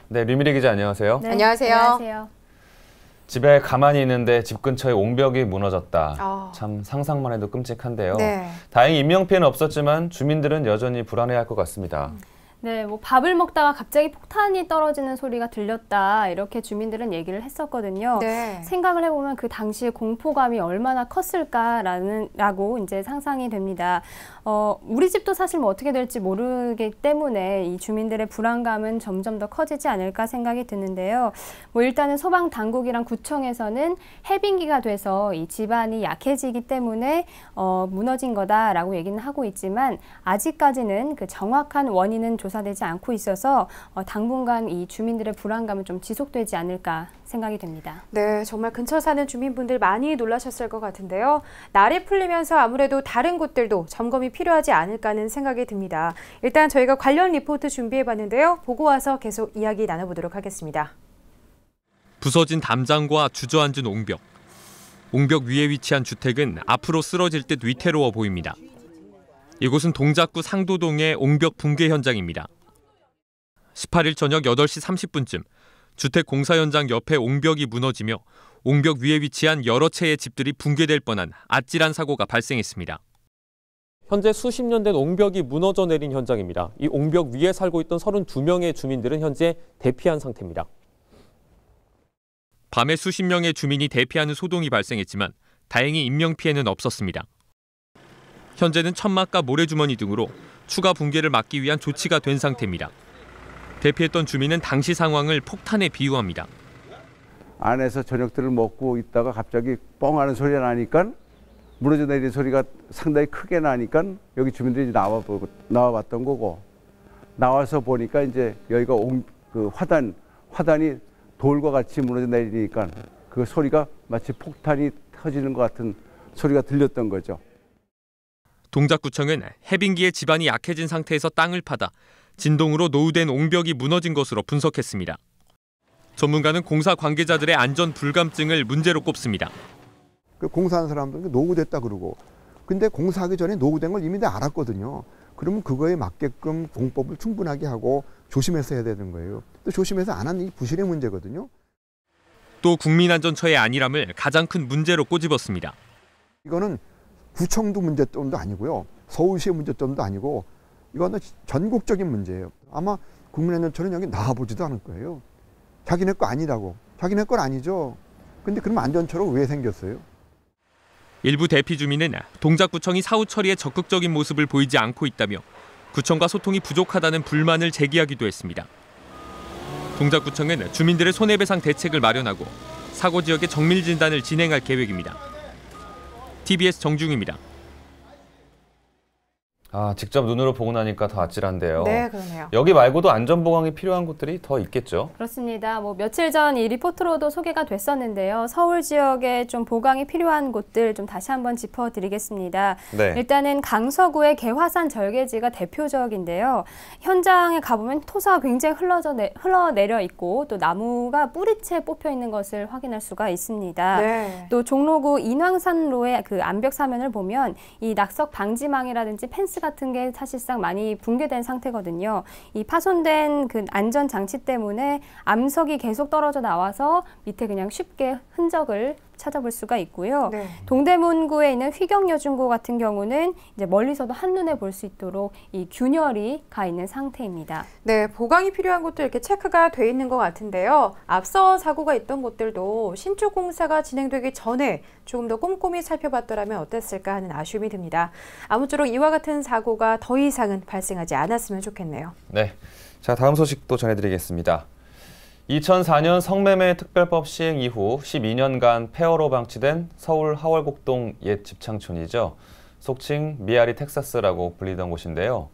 네, 류미리 기자 안녕하세요. 네, 안녕하세요. 집에 가만히 있는데 집 근처에 옹벽이 무너졌다. 참 상상만 해도 끔찍한데요. 네. 다행히 인명피해는 없었지만 주민들은 여전히 불안해할 것 같습니다. 네, 뭐 밥을 먹다가 갑자기 폭탄이 떨어지는 소리가 들렸다. 이렇게 주민들은 얘기를 했었거든요. 네. 생각을 해보면 그 당시에 공포감이 얼마나 컸을까라고 이제 상상이 됩니다. 우리 집도 사실 뭐 어떻게 될지 모르기 때문에 이 주민들의 불안감은 점점 더 커지지 않을까 생각이 드는데요. 뭐 일단은 소방 당국이랑 구청에서는 해빙기가 돼서 이 집안이 약해지기 때문에 무너진 거다라고 얘기는 하고 있지만 아직까지는 그 정확한 원인은 조사되지 않고 있어서 당분간 이 주민들의 불안감은 좀 지속되지 않을까 생각이 됩니다. 네, 정말 근처 사는 주민분들 많이 놀라셨을 것 같은데요. 날이 풀리면서 아무래도 다른 곳들도 점검이 필요하지 않을까 하는 생각이 듭니다. 일단 저희가 관련 리포트 준비해봤는데요. 보고 와서 계속 이야기 나눠보도록 하겠습니다. 부서진 담장과 주저앉은 옹벽. 옹벽 위에 위치한 주택은 앞으로 쓰러질 듯 위태로워 보입니다. 이곳은 동작구 상도동의 옹벽 붕괴 현장입니다. 18일 저녁 8시 30분쯤 주택 공사 현장 옆에 옹벽이 무너지며 옹벽 위에 위치한 여러 채의 집들이 붕괴될 뻔한 아찔한 사고가 발생했습니다. 현재 수십 년 된 옹벽이 무너져 내린 현장입니다. 이 옹벽 위에 살고 있던 32명의 주민들은 현재 대피한 상태입니다. 밤에 수십 명의 주민이 대피하는 소동이 발생했지만 다행히 인명피해는 없었습니다. 현재는 천막과 모래주머니 등으로 추가 붕괴를 막기 위한 조치가 된 상태입니다. 대피했던 주민은 당시 상황을 폭탄에 비유합니다. 안에서 저녁들을 먹고 있다가 갑자기 뻥 하는 소리가 나니까 무너져 내리는 소리가 상당히 크게 나니까 여기 주민들이 나와봤던 거고, 나와서 보니까 이제 여기가 화단이 돌과 같이 무너져 내리니까 그 소리가 마치 폭탄이 터지는 것 같은 소리가 들렸던 거죠. 동작구청은 해빙기의 지반이 약해진 상태에서 땅을 파다 진동으로 노후된 옹벽이 무너진 것으로 분석했습니다. 전문가는 공사 관계자들의 안전 불감증을 문제로 꼽습니다. 그 공사하는 사람들은 노후됐다 그러고, 근데 공사하기 전에 노후된 걸 이미 다 알았거든요. 그러면 그거에 맞게끔 공법을 충분하게 하고 조심해서 해야 되는 거예요. 또 조심해서 안 하는 이 부실의 문제거든요. 또 국민안전처의 안일함을 가장 큰 문제로 꼬집었습니다. 이거는 구청도 문제점도 아니고요. 서울시의 문제점도 아니고 이거는 전국적인 문제예요. 아마 국민안전처는 여기 나와보지도 않을 거예요. 자기네 거 아니라고. 자기네 건 아니죠. 근데 그럼 안전처로 왜 생겼어요? 일부 대피 주민은 동작구청이 사후 처리에 적극적인 모습을 보이지 않고 있다며 구청과 소통이 부족하다는 불만을 제기하기도 했습니다. 동작구청은 주민들의 손해배상 대책을 마련하고 사고 지역의 정밀 진단을 진행할 계획입니다. TBS 정중입니다. 직접 눈으로 보고 나니까 더 아찔한데요. 네, 그러네요. 여기 말고도 안전보강이 필요한 곳들이 더 있겠죠? 그렇습니다. 뭐 며칠 전 이 리포트로도 소개가 됐었는데요. 서울 지역에 좀 보강이 필요한 곳들 좀 다시 한번 짚어드리겠습니다. 네. 일단은 강서구의 개화산 절개지가 대표적인데요. 현장에 가보면 토사가 굉장히 흘러내려 있고 또 나무가 뿌리채 뽑혀 있는 것을 확인할 수가 있습니다. 네. 또 종로구 인왕산로의 그 암벽 사면을 보면 이 낙석 방지망이라든지 펜스 같은 게 사실상 많이 붕괴된 상태거든요. 이 파손된 그 안전 장치 때문에 암석이 계속 떨어져 나와서 밑에 그냥 쉽게 흔적을 찾아볼 수가 있고요. 네. 동대문구에 있는 휘경여중고 같은 경우는 이제 멀리서도 한눈에 볼 수 있도록 이 균열이 가 있는 상태입니다. 네, 보강이 필요한 곳도 이렇게 체크가 돼 있는 것 같은데요. 앞서 사고가 있던 곳들도 신축 공사가 진행되기 전에 조금 더 꼼꼼히 살펴봤더라면 어땠을까 하는 아쉬움이 듭니다. 아무쪼록 이와 같은 사고가 더 이상은 발생하지 않았으면 좋겠네요. 네, 자 다음 소식도 전해드리겠습니다. 2004년 성매매 특별법 시행 이후 12년간 폐허로 방치된 서울 하월곡동 옛 집창촌이죠. 속칭 미아리 텍사스라고 불리던 곳인데요.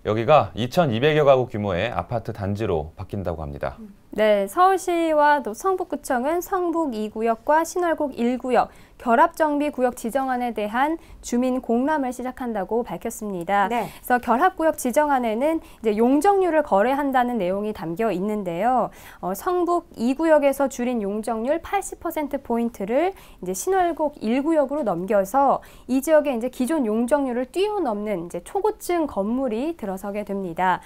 여기가 2,200여 가구 규모의 아파트 단지로 바뀐다고 합니다. 네, 서울시와 또 성북구청은 성북 2구역과 신월곡 1구역 결합정비구역 지정안에 대한 주민 공람을 시작한다고 밝혔습니다. 네. 그래서 결합구역 지정안에는 이제 용적률을 거래한다는 내용이 담겨 있는데요. 성북 2구역에서 줄인 용적률 80%포인트를 이제 신월곡 1구역으로 넘겨서 이 지역에 이제 기존 용적률을 뛰어넘는 이제 초고층 건물이 들어서게 됩니다.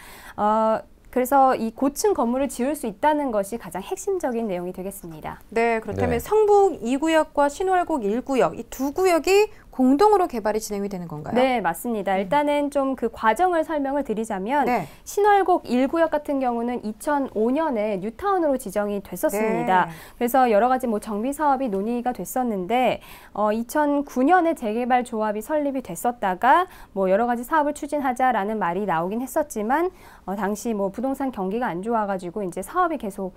그래서 이 고층 건물을 지을 수 있다는 것이 가장 핵심적인 내용이 되겠습니다. 네, 그렇다면 네. 성북 2구역과 신월곡 1구역 이 두 구역이 공동으로 개발이 진행이 되는 건가요? 네, 맞습니다. 일단은 좀 그 과정을 설명을 드리자면 네. 신월곡 1구역 같은 경우는 2005년에 뉴타운으로 지정이 됐었습니다. 네. 그래서 여러 가지 뭐 정비 사업이 논의가 됐었는데 2009년에 재개발 조합이 설립이 됐었다가 뭐 여러 가지 사업을 추진하자라는 말이 나오긴 했었지만 당시 뭐 부동산 경기가 안 좋아가지고 이제 사업이 계속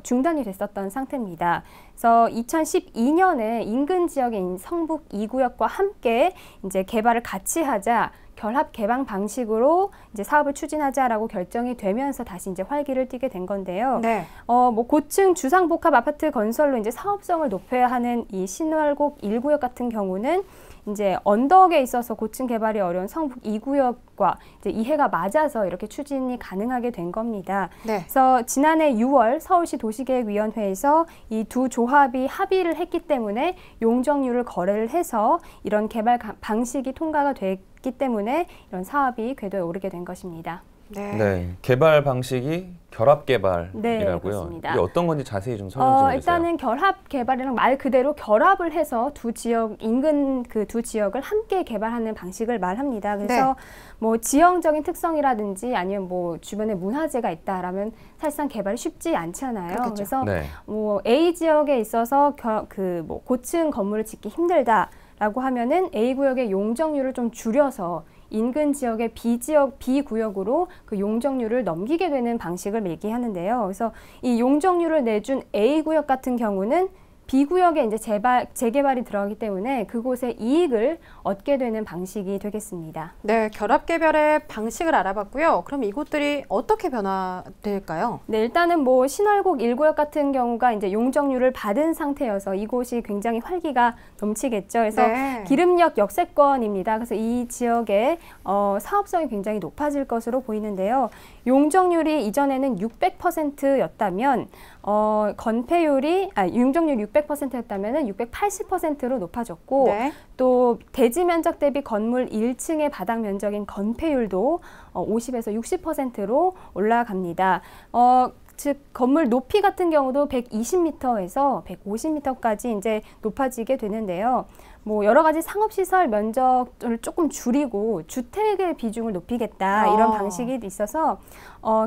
중단이 됐었던 상태입니다. 그래서 2012년에 인근 지역인 성북 2구역과 함께 이제 개발을 같이 하자 결합 개방 방식으로 이제 사업을 추진하자라고 결정이 되면서 다시 이제 활기를 띠게 된 건데요. 네. 뭐 고층 주상복합 아파트 건설로 이제 사업성을 높여야 하는 이 신월곡 1구역 같은 경우는 이제 언덕에 있어서 고층 개발이 어려운 성북 2구역과 이제 이해가 맞아서 이렇게 추진이 가능하게 된 겁니다. 네. 그래서 지난해 6월 서울시 도시계획위원회에서 이 두 조합이 합의를 했기 때문에 용적률을 거래를 해서 이런 개발 방식이 통과가 됐기 때문에 이런 사업이 궤도에 오르게 된 것입니다. 네. 네, 개발 방식이 결합 개발이라고요. 네, 그렇습니다. 이게 어떤 건지 자세히 좀 설명 좀 해주세요. 일단은 결합 개발이랑 말 그대로 결합을 해서 두 지역 인근 그 두 지역을 함께 개발하는 방식을 말합니다. 그래서 뭐 지형적인 특성이라든지 아니면 뭐 주변에 문화재가 있다라면 사실상 개발이 쉽지 않잖아요. 그렇겠죠. 그래서 네. 뭐 A 지역에 있어서 그 뭐 고층 건물을 짓기 힘들다라고 하면은 A 구역의 용적률을 좀 줄여서 인근 지역의 B지역, B구역으로 그 용적률을 넘기게 되는 방식을 얘기하는데요. 그래서 이 용적률을 내준 A구역 같은 경우는 B구역에 이제 재개발이 들어가기 때문에 그곳의 이익을 얻게 되는 방식이 되겠습니다. 네, 결합 개발의 방식을 알아봤고요. 그럼 이곳들이 어떻게 변화될까요? 네, 일단은 뭐 신월곡 1구역 같은 경우가 이제 용적률을 받은 상태여서 이곳이 굉장히 활기가 넘치겠죠. 그래서 네. 기름역 역세권입니다. 그래서 이 지역의 사업성이 굉장히 높아질 것으로 보이는데요. 용적률이 이전에는 600%였다면 용적률 600%였다면 680%로 높아졌고 네. 또 대지 면적 대비 건물 1층의 바닥 면적인 건폐율도 50에서 60%로 올라갑니다. 즉 건물 높이 같은 경우도 120m에서 150m까지 이제 높아지게 되는데요. 뭐 여러 가지 상업시설 면적을 조금 줄이고 주택의 비중을 높이겠다 이런 방식이 있어서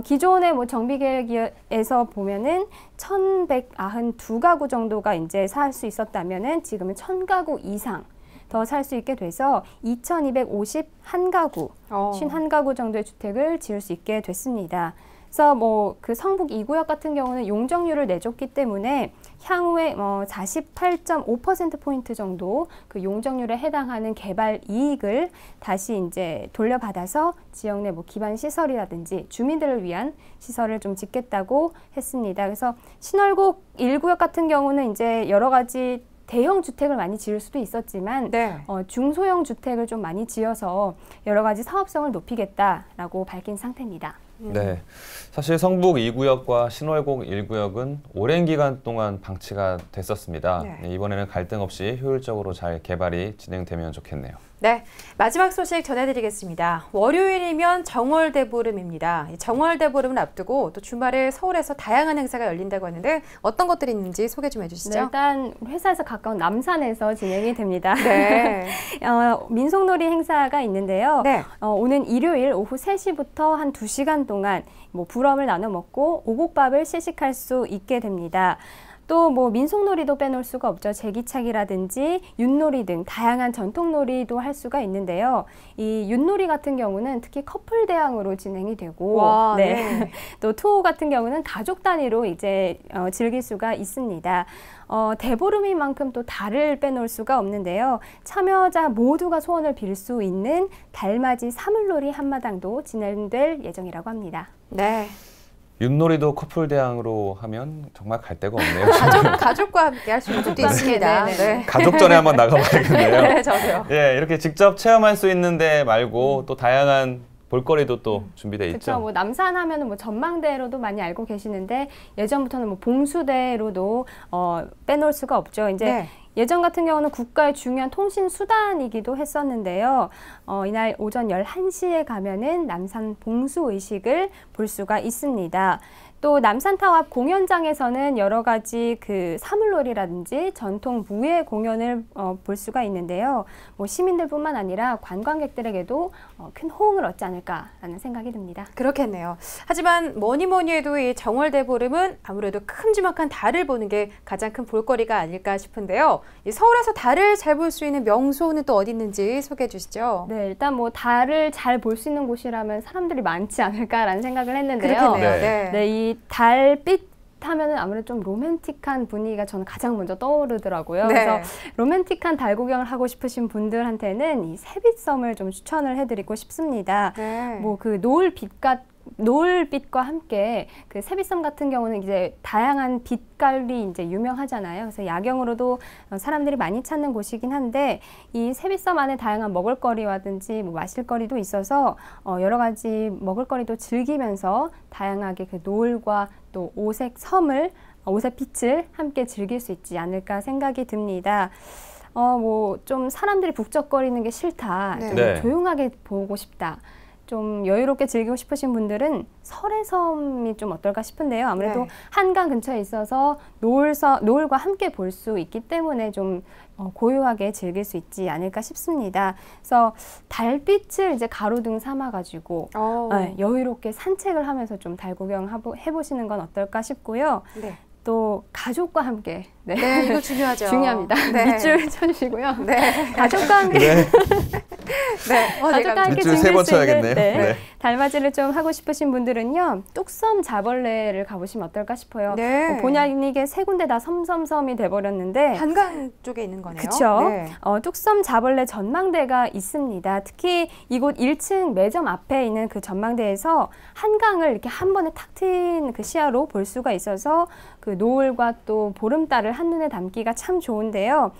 기존의 뭐 정비계획에서 보면은 1,192가구 정도가 이제 살 수 있었다면은 지금은 1,000가구 이상 더 살 수 있게 돼서 2,251가구, 51가구 정도의 주택을 지을 수 있게 됐습니다. 그래서 뭐 그 성북 2구역 같은 경우는 용적률을 내줬기 때문에 향후에 48.5%포인트 정도 그 용적률에 해당하는 개발 이익을 다시 이제 돌려받아서 지역 내 뭐 기반 시설이라든지 주민들을 위한 시설을 좀 짓겠다고 했습니다. 그래서 신월곡 1구역 같은 경우는 이제 여러 가지 대형 주택을 많이 지을 수도 있었지만 네. 중소형 주택을 좀 많이 지어서 여러 가지 사업성을 높이겠다라고 밝힌 상태입니다. 네, 사실 성북 2구역과 신월곡 1구역은 오랜 기간 동안 방치가 됐었습니다. 네. 이번에는 갈등 없이 효율적으로 잘 개발이 진행되면 좋겠네요. 네, 마지막 소식 전해드리겠습니다. 월요일이면 정월대보름입니다. 정월대보름을 앞두고 또 주말에 서울에서 다양한 행사가 열린다고 하는데 어떤 것들이 있는지 소개 좀 해주시죠. 네, 일단 회사에서 가까운 남산에서 진행이 됩니다. 네. 민속놀이 행사가 있는데요. 네. 오는 일요일 오후 3시부터 한 2시간 동안 뭐 부럼을 나눠 먹고 오곡밥을 시식할 수 있게 됩니다. 또 뭐 민속놀이도 빼놓을 수가 없죠. 제기차기라든지 윷놀이 등 다양한 전통놀이도 할 수가 있는데요. 이 윷놀이 같은 경우는 특히 커플 대항으로 진행이 되고, 와, 네. 또 투호 같은 경우는 가족 단위로 이제 즐길 수가 있습니다. 대보름인 만큼 또 달을 빼놓을 수가 없는데요. 참여자 모두가 소원을 빌 수 있는 달맞이 사물놀이 한마당도 진행될 예정이라고 합니다. 네. 윷놀이도 커플 대항으로 하면 정말 갈 데가 없네요. 가족과 함께 할 수 있는 것도 있습니다. 네. 가족전에 한번 나가봐야겠네요. 네, 저도요. 예, 이렇게 직접 체험할 수 있는데 말고 또 다양한 볼거리도 또 준비돼 있죠. 그렇죠. 뭐 남산 하면은 뭐 전망대로도 많이 알고 계시는데 예전부터는 뭐 봉수대로도 빼놓을 수가 없죠. 이제 네. 예전 같은 경우는 국가의 중요한 통신 수단이기도 했었는데요. 이날 오전 11시에 가면은 남산 봉수의식을 볼 수가 있습니다. 또 남산타워 앞 공연장에서는 여러 가지 그 사물놀이라든지 전통 무예 공연을 볼 수가 있는데요. 뭐 시민들뿐만 아니라 관광객들에게도 큰 호응을 얻지 않을까라는 생각이 듭니다. 그렇겠네요. 하지만 뭐니 해도 이 정월대보름은 아무래도 큼지막한 달을 보는 게 가장 큰 볼거리가 아닐까 싶은데요. 이 서울에서 달을 잘 볼 수 있는 명소는 또 어디 있는지 소개해 주시죠. 네, 일단 뭐 달을 잘 볼 수 있는 곳이라면 사람들이 많지 않을까라는 생각을 했는데요. 그렇겠네요. 네. 네. 이 달빛 하면은 아무래도 좀 로맨틱한 분위기가 저는 가장 먼저 떠오르더라고요. 네. 그래서 로맨틱한 달 구경을 하고 싶으신 분들한테는 이 세빛섬을 좀 추천을 해드리고 싶습니다. 네. 뭐 그 노을빛과 함께 그 세빛섬 같은 경우는 이제 다양한 빛깔이 이제 유명하잖아요. 그래서 야경으로도 사람들이 많이 찾는 곳이긴 한데 이 세빛섬 안에 다양한 먹을거리라든지 뭐 마실거리도 있어서 여러 가지 먹을거리도 즐기면서 다양하게 그 노을과 또 오색 빛을 함께 즐길 수 있지 않을까 생각이 듭니다. 뭐 좀 사람들이 북적거리는 게 싫다. 네. 좀 네. 조용하게 보고 싶다. 좀 여유롭게 즐기고 싶으신 분들은 설해섬이 좀 어떨까 싶은데요. 아무래도 네. 한강 근처에 있어서 노을과 함께 볼 수 있기 때문에 좀 고요하게 즐길 수 있지 않을까 싶습니다. 그래서 달빛을 이제 가로등 삼아가지고 여유롭게 산책을 하면서 좀 달 구경 해보시는 건 어떨까 싶고요. 네. 또 가족과 함께 네, 이거 중요하죠. 중요합니다. 네. 밑줄 쳐주시고요. 네. 가족과 함께 네. 네. 가족과 함께 밑줄 즐길 3번 수 있는 쳐야겠네요. 네. 달맞이를 좀 하고 싶으신 분들은요. 뚝섬 자벌레를 가보시면 어떨까 싶어요. 네. 본의 아니게 세 군데 다 섬섬섬이 돼버렸는데 한강 쪽에 있는 거네요. 그렇죠. 네. 뚝섬 자벌레 전망대가 있습니다. 특히 이곳 1층 매점 앞에 있는 그 전망대에서 한강을 이렇게 한 번에 탁 트인 그 시야로 볼 수가 있어서 그 노을과 또 보름달을 한눈에 담기가 참 좋은데요.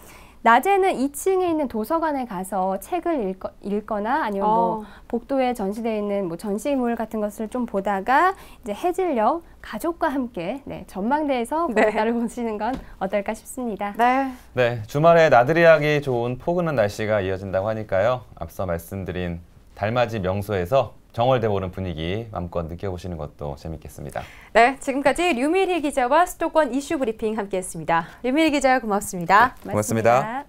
낮에는 2층에 있는 도서관에 가서 책을 읽거나 아니면 뭐 복도에 전시되어 있는 뭐 전시물 같은 것을 좀 보다가 이제 해질녘 가족과 함께 전망대에서 보름달을 보시는 건 어떨까 싶습니다. 네. 네, 주말에 나들이 하기 좋은 포근한 날씨가 이어진다고 하니까요. 앞서 말씀드린 달맞이 명소에서 정월대보름 분위기 마음껏 느껴보시는 것도 재밌겠습니다. 네, 지금까지 류미리 기자와 수도권 이슈 브리핑 함께했습니다. 류미리 기자 고맙습니다. 고맙습니다.